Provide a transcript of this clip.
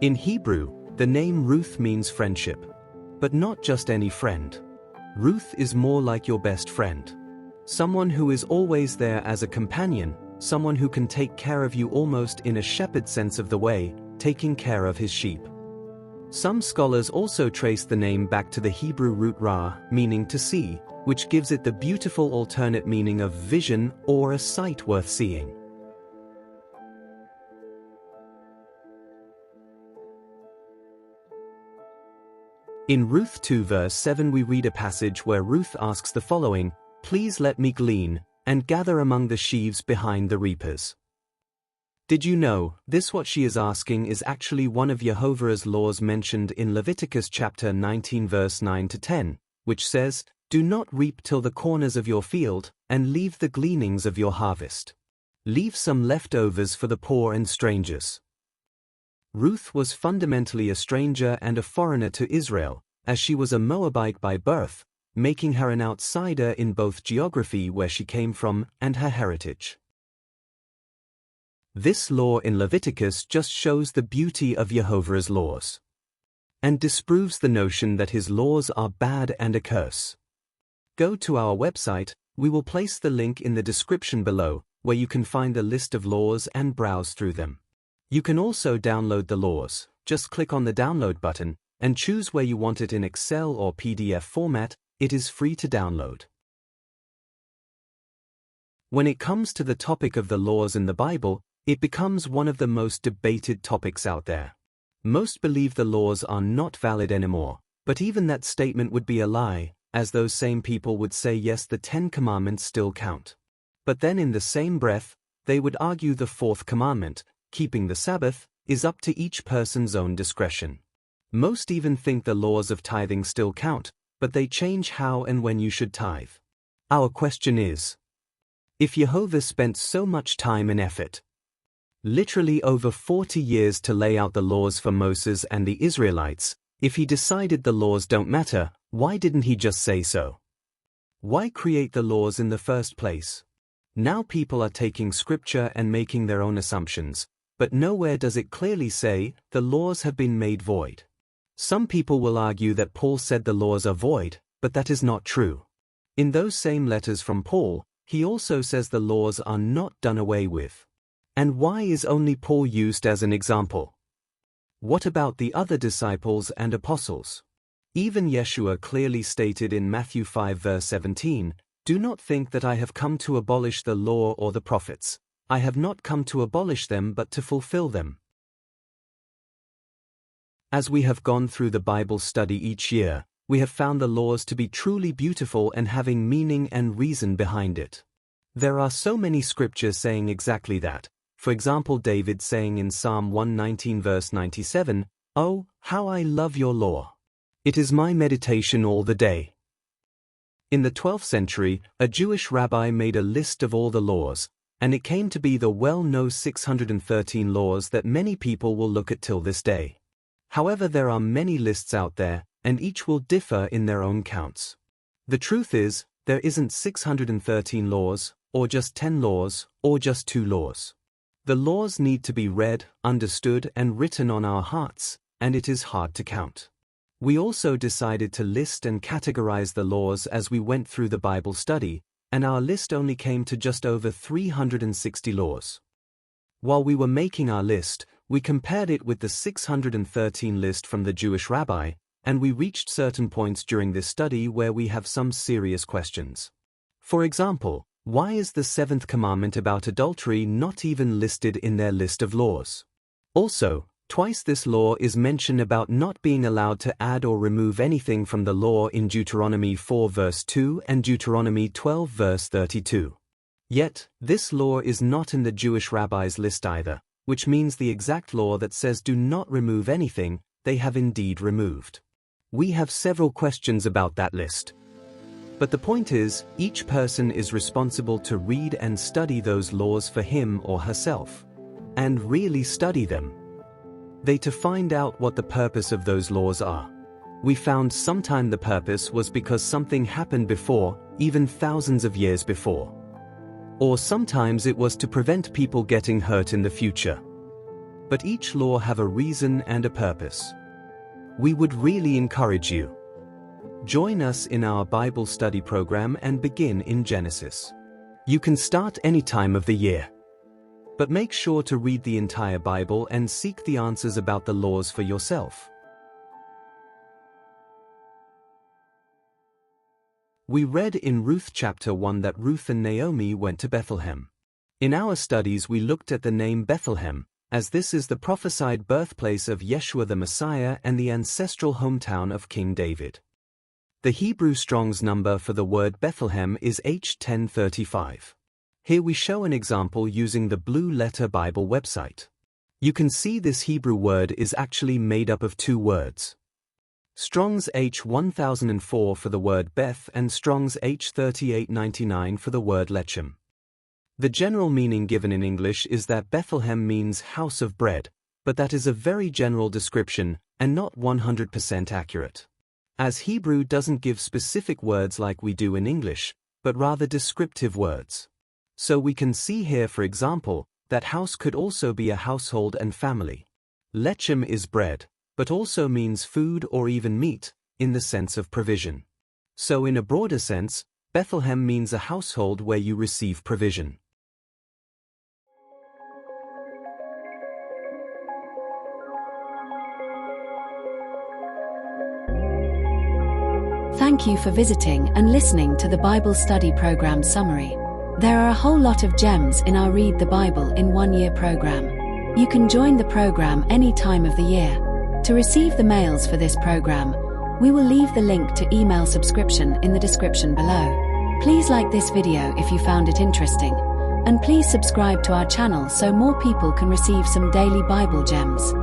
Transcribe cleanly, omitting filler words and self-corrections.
In Hebrew, the name Ruth means friendship. But not just any friend. Ruth is more like your best friend. Someone who is always there as a companion, someone who can take care of you almost in a shepherd sense of the way, taking care of his sheep. Some scholars also trace the name back to the Hebrew root ra, meaning to see, which gives it the beautiful alternate meaning of vision or a sight worth seeing. In Ruth 2 verse 7 we read a passage where Ruth asks the following, "Please let me glean, and gather among the sheaves behind the reapers." Did you know, this what she is asking is actually one of Jehovah's laws mentioned in Leviticus chapter 19 verse 9 to 10, which says, "Do not reap till the corners of your field, and leave the gleanings of your harvest. Leave some leftovers for the poor and strangers." Ruth was fundamentally a stranger and a foreigner to Israel, as she was a Moabite by birth, making her an outsider in both geography where she came from and her heritage. This law in Leviticus just shows the beauty of Jehovah's laws, and disproves the notion that his laws are bad and a curse. Go to our website, we will place the link in the description below, where you can find a list of laws and browse through them. You can also download the laws, just click on the download button, and choose where you want it in Excel or PDF format. It is free to download. When it comes to the topic of the laws in the Bible, it becomes one of the most debated topics out there. Most believe the laws are not valid anymore, but even that statement would be a lie, as those same people would say yes, the 10 Commandments still count. But then in the same breath, they would argue the 4th commandment, keeping the Sabbath, is up to each person's own discretion. Most even think the laws of tithing still count, but they change how and when you should tithe. Our question is, if Jehovah spent so much time and effort, literally over 40 years to lay out the laws for Moses and the Israelites, if he decided the laws don't matter, why didn't he just say so? Why create the laws in the first place? Now people are taking scripture and making their own assumptions, but nowhere does it clearly say, the laws have been made void. Some people will argue that Paul said the laws are void, but that is not true. In those same letters from Paul, he also says the laws are not done away with. And why is only Paul used as an example? What about the other disciples and apostles? Even Yeshua clearly stated in Matthew 5 verse 17, "Do not think that I have come to abolish the law or the prophets. I have not come to abolish them but to fulfill them." As we have gone through the Bible study each year, we have found the laws to be truly beautiful and having meaning and reason behind it. There are so many scriptures saying exactly that. For example, David saying in Psalm 119 verse 97, "Oh, how I love your law. It is my meditation all the day." In the 12th century, a Jewish rabbi made a list of all the laws, and it came to be the well-known 613 laws that many people will look at till this day. However, there are many lists out there, and each will differ in their own counts. The truth is, there isn't 613 laws, or just 10 laws, or just 2 laws. The laws need to be read, understood, and written on our hearts, and it is hard to count. We also decided to list and categorize the laws as we went through the Bible study, and our list only came to just over 360 laws. While we were making our list, we compared it with the 613 list from the Jewish rabbi, and we reached certain points during this study where we have some serious questions. For example, why is the 7th commandment about adultery not even listed in their list of laws? Also, twice this law is mentioned about not being allowed to add or remove anything from the law in Deuteronomy 4 verse 2 and Deuteronomy 12 verse 32. Yet, this law is not in the Jewish rabbi's list either, which means the exact law that says do not remove anything, they have indeed removed. We have several questions about that list. But the point is, each person is responsible to read and study those laws for him or herself. And really study them. They to find out what the purpose of those laws are. We found sometime the purpose was because something happened before, even thousands of years before. Or sometimes it was to prevent people getting hurt in the future. but each law have a reason and a purpose. We would really encourage you. Join us in our Bible study program and begin in Genesis. You can start any time of the year. But make sure to read the entire Bible and seek the answers about the laws for yourself. We read in Ruth chapter 1 that Ruth and Naomi went to Bethlehem. In our studies we looked at the name Bethlehem, as this is the prophesied birthplace of Yeshua the Messiah and the ancestral hometown of King David. The Hebrew Strong's number for the word Bethlehem is H1035. Here we show an example using the Blue Letter Bible website. You can see this Hebrew word is actually made up of two words. Strong's H1004 for the word Beth and Strong's H3899 for the word Lechem. The general meaning given in English is that Bethlehem means house of bread, but that is a very general description and not 100% accurate. As Hebrew doesn't give specific words like we do in English, but rather descriptive words. So we can see here, for example, that house could also be a household and family. Lechem is bread, but also means food or even meat, in the sense of provision. So in a broader sense, Bethlehem means a household where you receive provision. Thank you for visiting and listening to the Bible Study Program Summary. There are a whole lot of gems in our Read the Bible in 1 year program. You can join the program any time of the year. To receive the mails for this program, we will leave the link to email subscription in the description below. Please like this video if you found it interesting, and please subscribe to our channel so more people can receive some daily Bible gems.